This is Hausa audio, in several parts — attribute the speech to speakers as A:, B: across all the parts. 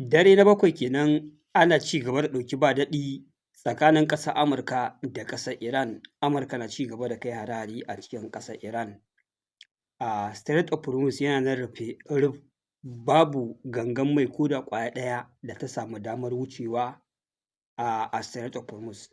A: Dare na bakwai kenan ana ci gaba da ɗauki ba daɗi tsakanin ƙasar Amurka da ƙasar Iran. Amurka na ci gaba da kai hare-hare a cikin ƙasar Iran. Strait of Hormuz yana nan rufe ruf, babu gangan mai ko da ƙwaya ɗaya da ta samu damar wucewa a Strait of Hormuz.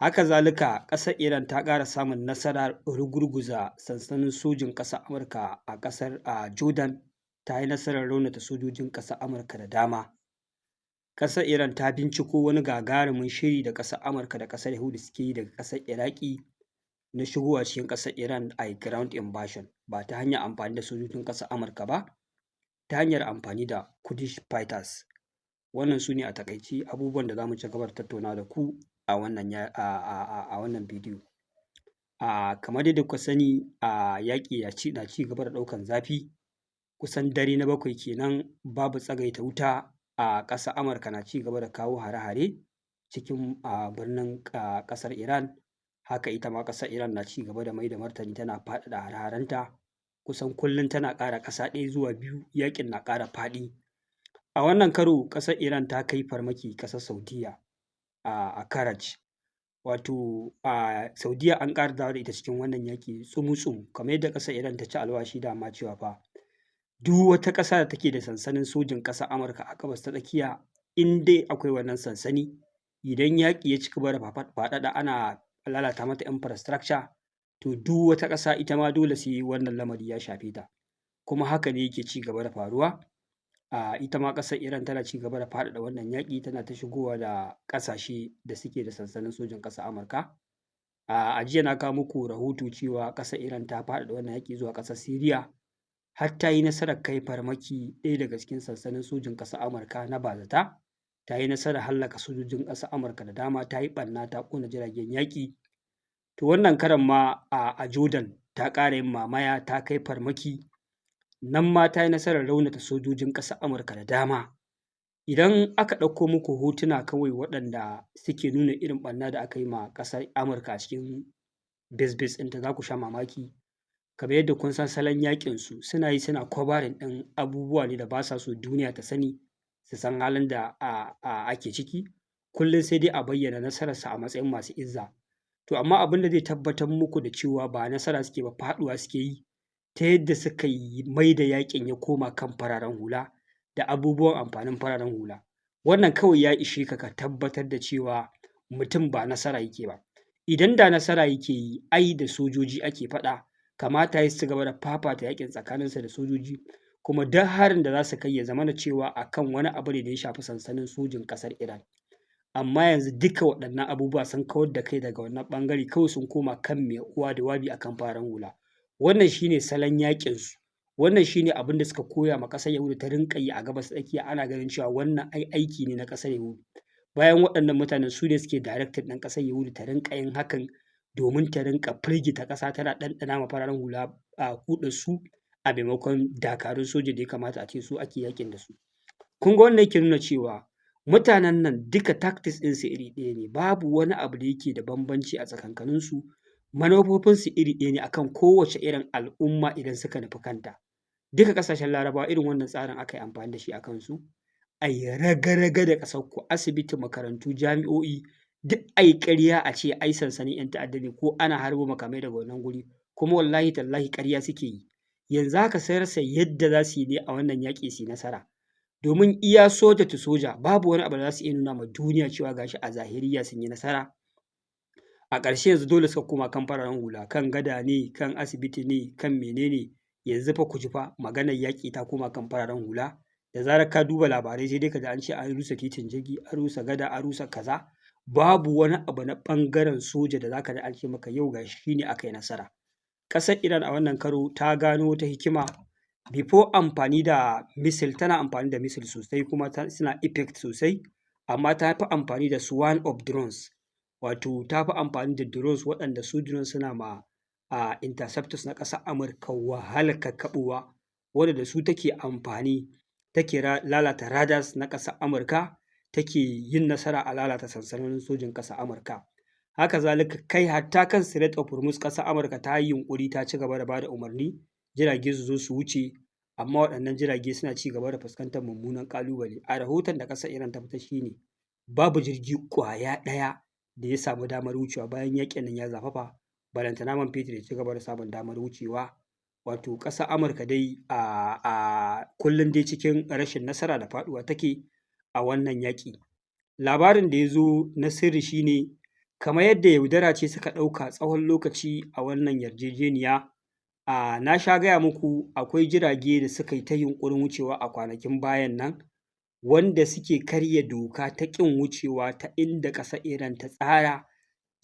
A: Haka zalika ƙasar Iran ta ƙara samun nasarar rugurguza sansanin sojin ƙasar Amurka a ƙasar Jordan, ta yi nasarar raunata sojojin ƙasar Amurka da dama. Ƙasar Iran ta binciko wani gagarumin shiri da ƙasar Amurka da ƙasar Yahudu suke yi daga ƙasar Iraki na shigowa cikin ƙasar Iran a yi ground invasion, ba ta hanyar amfani da sojojin ƙasar Amurka ba, ta hanyar amfani da Kurdish fighters. Wannan su ne a taƙaice abubuwan da za mu ci gaba da tattaunawa da ku a wannan bidiyo. Kamar yadda kuka sani, yaƙi na ci gaba da ɗaukan zafi, kusan dare na bakwai kenan babu tsagaita wuta. Ƙasar Amurka na ci gaba da kawo hare-hare cikin birnin ƙasar Iran. Haka ita ma ƙasar Iran na ci gaba da mai da martani, tana faɗaɗa hare-harenta. Kusan kullum tana ƙara ƙasa ɗaya zuwa biyu, yaƙin na ƙara faɗi. A wannan karo ƙasar Iran ta kai farmaki ƙasar Saudiyya a Karaj. Wato Saudiyya an ƙara dawo da ita cikin wannan yaƙi tsumu-tsumu, kamar yadda ƙasar Iran ta ci alwashi dama cewa fa duk wata ƙasa da take da sansanin sojin ƙasar Amurka a Gabas ta Tsakiya, in dai akwai wannan sansani, idan yaƙi ya ci gaba da faɗaɗa ana lalata mata infrastructure, to duk wata ƙasa ita ma dole sai wannan lamari ya shafe ta. Kuma haka ne yake ci gaba da faruwa. Ita ma ƙasar Iran tana ci gaba da faɗaɗa wannan yaƙi, tana ta shigowa da ƙasashe da suke da sansanin sojin ƙasar Amurka. A jiya na kawo muku rahoto cewa ƙasar Iran ta faɗaɗa wannan yaƙi zuwa ƙasar Siriya, har ta yi nasarar kai farmaki ɗaya daga cikin sansanin sojin ƙasar Amurka na bazata. Ta yi nasarar hallaka sojojin ƙasar Amurka da dama, ta yi ɓarna, ta ƙona jiragen yaƙi. To wannan karon ma a Jordan ta ƙara yin mamaya, ta kai farmaki. Nan ma ta yi nasarar raunata sojojin ƙasar Amurka da dama. Idan aka ɗauko muku hotuna kawai waɗanda suke nuna irin ɓarna da aka yi ma ƙasar Amurka a cikin base ɗinta, za ku sha mamaki. Kamar yadda kun san salon yaƙinsu, suna yi suna covering ɗin abubuwa ne da ba sa so duniya ta sani, su san halin da ake ciki. Kullum sai dai a bayyana nasararsa a matsayin masu izza. To amma abin da zai tabbatar muku da cewa ba nasara suke ba, faɗuwa suke yi, ta yadda suka yi mai da yaƙin ya koma kan fararen hula da abubuwan amfanin fararen hula. Wannan kawai ya ishe ka tabbatar da cewa mutum ba nasara yake ba. Idan da nasara yake yi, ai da sojoji ake faɗa, kamata ya ci gaba da fafata yaƙin tsakaninsa da sojoji, kuma duk harin da za su kai ya zamana cewa akan wani abu ne da ya shafi sansanin sojin ƙasar Iran. Amma yanzu duka waɗannan abubuwa sun kawar da kai daga wannan ɓangare, kawai sun koma kan mai uwa da wabi akan fararen hula. Wannan shine salon yaƙinsu. Wannan shine abin da suka koya ma ƙasar Yahudu ta rinƙa yi a Gabas ta Tsakiya. Ana ganin cewa wannan aiki ne na ƙasar Yahudu. Bayan waɗannan mutanen su ne suke directed ɗin ƙasar Yahudu ta rinƙa yin hakan, domin ta rinƙa firgita ƙasa, tana ɗanɗana ma fararen hula kuɗarsu a maimakon dakarun soja da ya kamata a ce su ake yaƙin da su. Kun ga wannan yake nuna cewa mutanen nan duka tactics ɗinsu iri ɗaya ne, babu wani abu da yake da bambanci a tsakankaninsu. Manufofinsu iri ɗaya ne akan kowace irin al'umma idan suka nufi kanta. Duka ƙasashen Larabawa irin wannan tsarin aka yi amfani da shi a kansu. A yi raga-raga da ƙasarku, asibiti, makarantu, jami'o'i, duk a yi ƙarya a ce ai sansanin 'yan ta'adda ne ko ana harbo makamai daga wannan guri, kuma wallahi tallahi ƙarya suke yi. Yanzu haka sun rasa yadda za su yi ne a wannan yaƙi su yi nasara. Domin iya soja to soja, babu wani abu da za su iya nuna ma duniya cewa gashi a zahiriya sun yi nasara. A ƙarshe yanzu dole suka koma kan fararen hula, kan gada ne, kan asibiti ne, kan menene. Yanzu fa ku ji fa maganar yaƙi ta koma kan fararen hula. Da zarar ka duba labarai sai dai ka ji an ce an rusa titin jirgi, an rusa gada, an rusa kaza. Babu wani abu na ɓangaren soja da za ka ji an ce maka yau gashi shi ne aka yi nasara. Ƙasar Iran a wannan karo ta gano wata hikima. Before amfani da missile, tana amfani da missile sosai kuma suna effect sosai, amma ta fi amfani da swarm of drones. Wato ta fi amfani da drones waɗanda su drones suna ma interceptors na ƙasar Amurka wahalar kakkaɓowa, wanda da su take amfani, take lalata radars na ƙasar Amurka, take yin nasara a lalata sansanonin sojin ƙasar Amurka. Haka zalika kai hatta kan Strait of Hormuz ƙasar Amurka ta yi yunƙuri, ta ci gaba da ba da umarni jirage su zo su wuce, amma waɗannan jirage suna ci gaba da fuskantar mummunan ƙalubale. A rahoton da ƙasar Iran ta fitar shi ne babu jirgi ƙwaya ɗaya da ya samu damar wucewa bayan yaƙin nan ya zafafa, balantana man fetur ya ci gaba da samun damar wucewa. Wato ƙasar Amurka dai a kullum dai cikin rashin nasara da faɗuwa take a wannan yaƙi. Labarin da ya zo na sirri shi ne kamar yadda yaudara ce suka ɗauka tsawon lokaci a wannan yarjejeniya. Na sha gaya muku akwai jirage da suka yi ta yunƙurin wucewa a kwanakin bayan nan, wanda suke karya doka ta ƙin wucewa ta inda ƙasar Iran ta tsara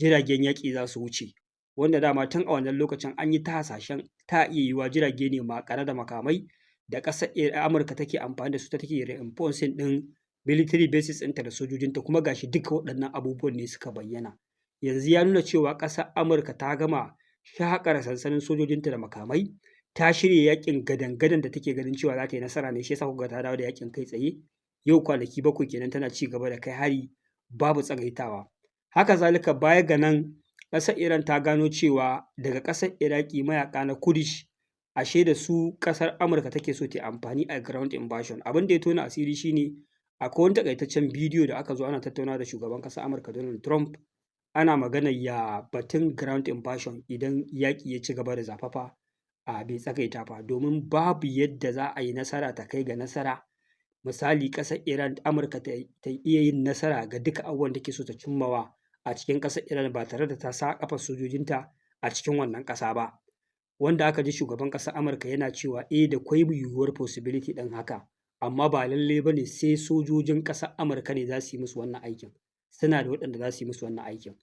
A: jiragen yaƙi za su wuce, wanda dama tun a wannan lokacin an yi ta hasashen ta iya yiwuwa jirage ne maƙare da makamai da ƙasar Amurka take amfani da su, ta take reinforcing ɗin military bases ɗinta da sojojinta, kuma ga shi duka waɗannan abubuwan ne suka bayyana. Yanzu ya nuna cewa ƙasar Amurka ta gama shaƙara sansanin sojojinta da makamai, ta shirya yaƙin gadan-gadan da take ganin cewa za ta yi nasara ne, shi yasa kuka ga ta dawo da yaƙin kai tsaye. Yau kwanaki 7 kenan tana ci gaba da kai hari babu tsagaitawa. Haka zalika baya ga nan ƙasar Iran ta gano cewa daga ƙasar Iraki mayaƙa na Kurdish ashe da su ƙasar Amurka take so ta yi amfani a ground invasion. Abin da ya tona asiri shi ne akwai wani taƙaitaccen bidiyo da aka zo ana tattaunawa da shugaban ƙasar Amurka Donald Trump, ana maganar ya batun ground invasion idan yaƙi ya ci gaba da zafafa bai tsagaita ba, domin babu yadda za a yi nasara ta kai ga nasara. Misali ƙasar Iran Amurka ta iya yin nasara ga duka abubuwan da take so ta cimmawa a cikin ƙasar Iran ba tare da ta sa ƙafar sojojinta a cikin wannan ƙasa ba, wanda aka ji shugaban ƙasar Amurka yana cewa da kwai yiwuwar possibility ɗin haka, amma ba lallai ba ne sai sojojin ƙasar Amurka ne za su yi musu wannan aikin, suna da waɗanda za su yi musu wannan aikin.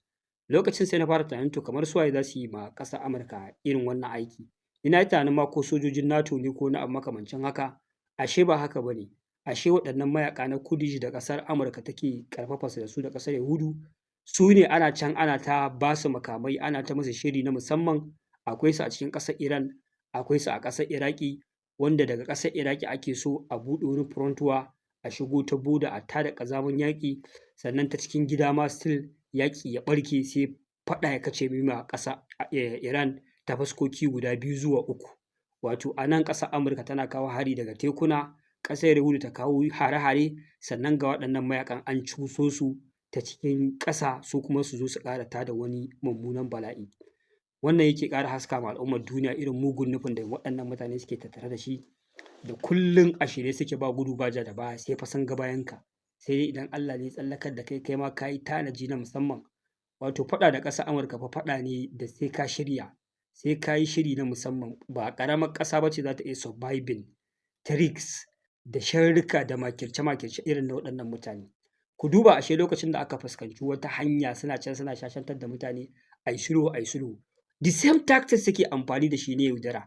A: Lokacin sai na fara tunanin to kamar su waye za su yi ma ƙasar Amurka irin wannan aiki. Ina yi tunanin ma ko sojojin NATO ne ko na abu makamancin haka, ashe ba haka ba ne. Ashe waɗannan mayaƙa na Kurdish da ƙasar Amurka take ƙarfafa su da su da ƙasar Yahudu, su ne ana can ana ta ba su makamai, ana ta musu shiri na musamman. Akwai su a cikin ƙasar Iran, akwai su a ƙasar Iraki, wanda daga ƙasar Iraki ake so a buɗe wani front war a shigo ta boda a tada ƙazamin yaƙi, sannan ta cikin gida ma still yaƙi ya ɓarke sai faɗa ya kace ma ƙasar Iran ta fuskoki guda 2 zuwa 3. Wato a nan ƙasar Amurka tana kawo hari daga tekuna, ƙasar Yahudu ta kawo hare-hare, sannan ga waɗannan mayaƙan an cuso su ta cikin ƙasa su kuma su zo su ƙara tada wani mummunan bala'i. Wannan yake ƙara haska ma al'ummar duniya irin mugun nufin da waɗannan mutane suke tattare da shi, da kullum a shirye suke ba gudu ba ja da baya sai fa sun ga bayanka. Sai dai idan Allah ne ya tsallakar da kai, kai ma ka yi tanaji na musamman. Wato faɗa da ƙasar Amurka fa faɗa ne da sai ka shirya, sai ka yi shiri na musamman. Ba ƙaramar ƙasa ba ce za ta iya surviving tricks da sharrika da makirce-makirce irin na waɗannan mutane. Ku duba ashe lokacin da aka fuskanci wata hanya suna can suna shashantar da mutane, ai sulhu ai sulhu. The same tactics suke amfani da shi ne yaudara.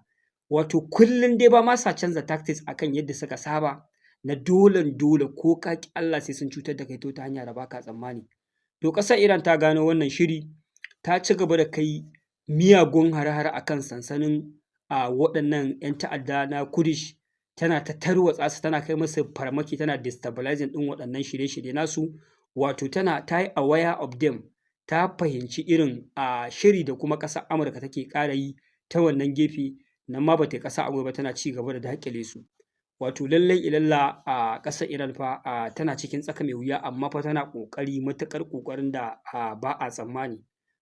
A: Wato kullum dai ba ma sa canza tactics akan yadda suka saba na dolen dole ko ka ƙi Allah sai sun cutar da kai ta hanya da baka tsammani. To ƙasar Iran ta gano wannan shiri, ta ci gaba da kai miyagun hare-hare akan sansanin waɗannan 'yan ta'adda na Kurdish, tana ta tarwatsa su, tana kai musu farmaki, tana destabilizing ɗin waɗannan shirye-shirye nasu. Wato ta yi aware of them, ta fahimci irin shiri da kuma ƙasar Amurka take ƙara yi ta wannan gefe, nan ma ba ta yi ƙasa a gwiwa ba, tana ci gaba da daƙile su. Wato lallai ilalla ƙasar Iran fa tana cikin tsaka mai wuya, amma fa tana ƙoƙari matuƙar ƙoƙarin da ba a tsammani.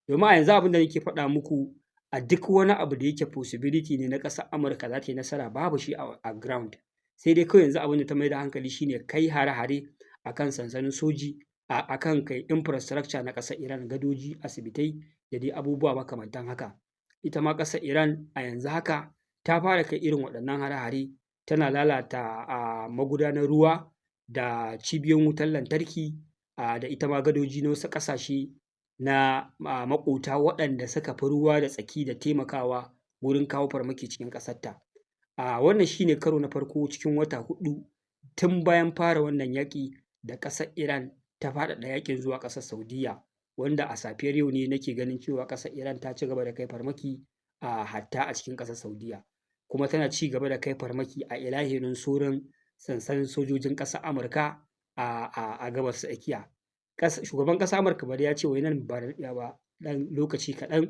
A: Domin a yanzu abin da nake faɗa muku, a duk wani abu da yake possibility ne na ƙasar Amurka za ta yi nasara, babu shi a ground. Sai dai kawai yanzu abin da ta mai da hankali shine kai hare-hare akan sansanin soji, akan kai infrastructure na ƙasar Iran, gadoji, asibitai da dai abubuwa makamantan haka. Ita ma ƙasar Iran a yanzu haka ta fara kai irin waɗannan hare-hare, tana lalata magudanar ruwa da cibiyoyin wutar lantarki da ita ma gadoji na wasu ƙasashe na maƙota waɗanda suka fi ruwa da tsaki da taimakawa wurin kawo farmaki cikin ƙasarta. Wannan shi ne karo na farko cikin wata 4 tun bayan fara wannan yaƙi da ƙasar Iran ta faɗaɗa yaƙin zuwa ƙasar Saudiyya, wanda a safiyar yau ne nake ganin cewa ƙasar Iran ta ci gaba da kai farmaki hatta a cikin ƙasar Saudiyya, kuma tana ci gaba da kai farmaki a ilahirin sauran sansanin sojojin ƙasar Amurka a gabas tsakiya. Shugaban ƙasar Amurka bari ya ce wai nan ba da daɗewa ba, ɗan lokaci kaɗan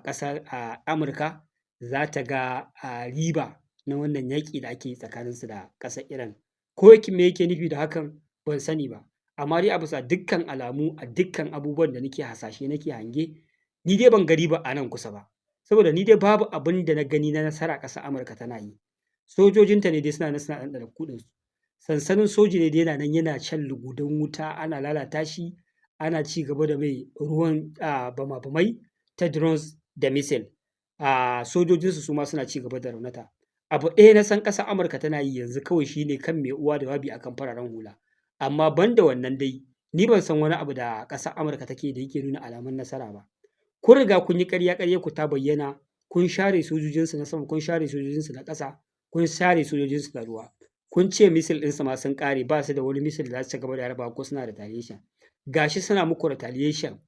A: ƙasar Amurka za ta ga riba na wannan yaƙi da ake yi tsakaninsu da ƙasar Iran. Ko me yake nufi da hakan ban sani ba, amma dai a bisa dukkan alamu a dukkan abubuwan da nake hasashe nake hange, ni dai ban ga riba a nan kusa ba. Saboda ni dai babu abin da na gani na nasara ƙasar Amurka tana yi. Sojojinta ne dai suna nan suna ɗanɗana kuɗinsu. Sansanin soji ne dai yana nan yana shan lugudan wuta, ana lalata shi, ana ci gaba da mai ruwan bama-bamai ta drones da missile. Sojojinsu su ma suna ci gaba da raunata. Abu ɗaya na san ƙasar Amurka tana yi yanzu kawai shine kan mai uwa da wabi akan fararen hula. Amma banda wannan dai, ni ban san wani abu da ƙasar Amurka take da yake nuna alamun nasara ba. Kun riga kun yi ƙarya ku ta bayyana, kun share sojojinsu na sama, kun share sojojinsu na ƙasa, kun share sojojinsu na ruwa. Kun ce missile ɗinsu ma sun ƙare, ba su da wani missile da za su ci gaba da harbawa ko suna retaliation. Gashi suna muku retaliation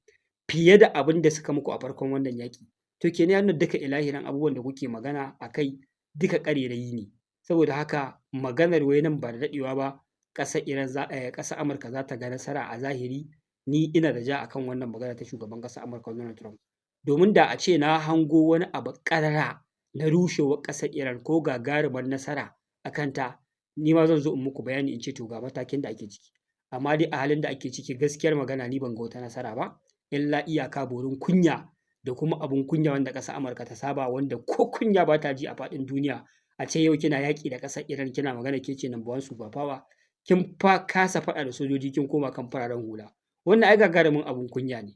A: fiye da abin da suka muku a farkon wannan yaƙi. To kenan ya nuna duka ilahirin abubuwan da kuke magana a kai duka ƙarairayi ne. Saboda haka maganar wai nan ba da daɗewa ba ƙasar Amurka za ta ga nasara a zahiri, ni ina da ja akan wannan magana ta shugaban ƙasar Amurka Donald Trump. Domin da a ce na hango wani abu ƙarara na rushewar ƙasar Iran ko gagarumar nasara a kanta, ni ma zan zo in muku bayani in ce to ga matakin da ake ciki. Amma dai a halin da ake ciki gaskiyar magana ni ban ga wata nasara ba, illa iyaka borin kunya da kuma abun kunya wanda ƙasar Amurka ta saba, wanda ko kunya ba ta ji a faɗin duniya. A ce yau kina yaƙi da ƙasar Iran kina magana ke ce number one super power, kin fa kasa faɗa da sojoji kin koma kan fararen hula. Wannan ai gagarumin abun kunya ne.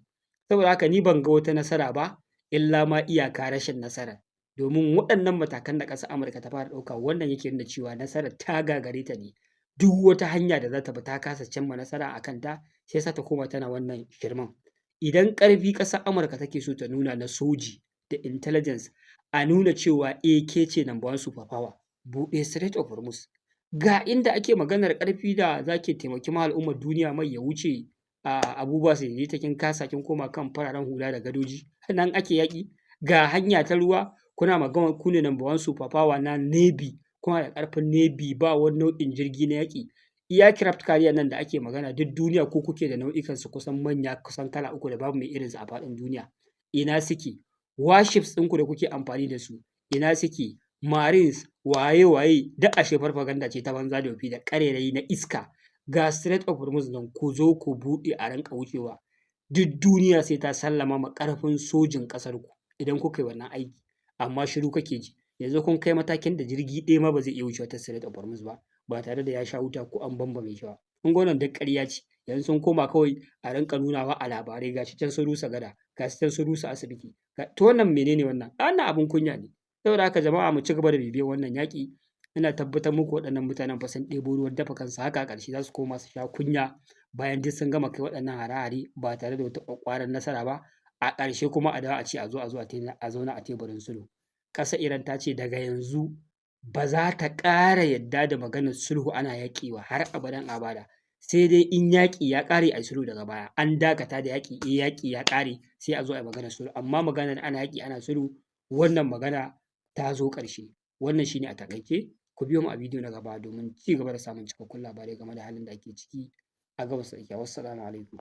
A: Saboda haka ni ban ga wata nasara ba, illa ma iyaka rashin nasara. Domin waɗannan matakan da ƙasar Amurka ta fara ɗauka, wannan yake nuna cewa nasarar ta gagare ta ne. Duk wata hanya da za ta bi ta kasa cimma nasara a kanta, sai sa ta koma tana wannan shirman. Idan ƙarfi ƙasar Amurka take so ta nuna na soji da intelligence, a nuna cewa ke ce number one super power, buɗe Strait of Hormuz. Ga inda ake maganar ƙarfi da za ki taimaki ma al'ummar duniya mai ya wuce abubuwa su daidaita kin kasa kin koma kan fararen hula da gadoji. Nan ake yaƙi. Ga hanya ta ruwa, kuna magana ku ne number one super power na Navy, kuna da ƙarfin Navy, ba wani nau'in jirgi na yaƙi. Aircraft carrier nan da ake magana duk duniya ko kuke da nau'ikan su kusan manya kusan kala uku da babu mai irinsu a faɗin duniya. Ina suke? Warships ɗinku da kuke amfani da su, ina suke? Marines, waye duk ashe farfaganda ce ta banza da wofi da ƙarairayi na iska. Ga Strait of Hormuz nan ku zo ku buɗe a rinƙa wucewa. Duk duniya sai ta sallama ma ƙarfin sojin ƙasarku idan kuka yi wannan aiki. Amma shiru kake ji. Yanzu kun kai matakin da jirgi ɗaya ma ba zai iya wucewa ta Strait of Hormuz ba tare da ya sha wuta ko an bambame shi ba. Kun ga wannan duk ƙarya ce. Yanzu sun koma kawai a rinƙa nunawa a labarai, gashi can sun rusa gada, gashi can sun rusa asibiti. To wannan menene wannan? Wannan abun kunya ne. Saboda haka jama'a mu ci gaba da bibiyar wannan yaƙi. Ina tabbatar muku waɗannan mutanen fa sun ɗebo ruwan dafa kansu, haka a ƙarshe za su koma su sha kunya bayan duk sun gama kai waɗannan hare-hare ba tare da wata ƙwaƙƙwarar nasara ba. A ƙarshe kuma a dawo a ce a zauna a teburin sulhu. Ƙasar Iran ta ce daga yanzu ba za ta ƙara yadda da maganar sulhu ana yaƙi ba har abadan abada. Sai dai in yaƙi ya ƙare a yi sulhu daga baya. An dakata da yaƙi, yaƙi ya ƙare sai a zo a yi maganar sulhu. Amma maganar ana yaƙi ana sulhu, wannan magana ta zo ƙarshe. Wannan shine a taƙaice. Ku biyo mu a bidiyo na gaba domin ci gaba da samun cikakkun labarai game da halin da ake ciki a Gabas ta Tsakiya. Wassalamu alaikum.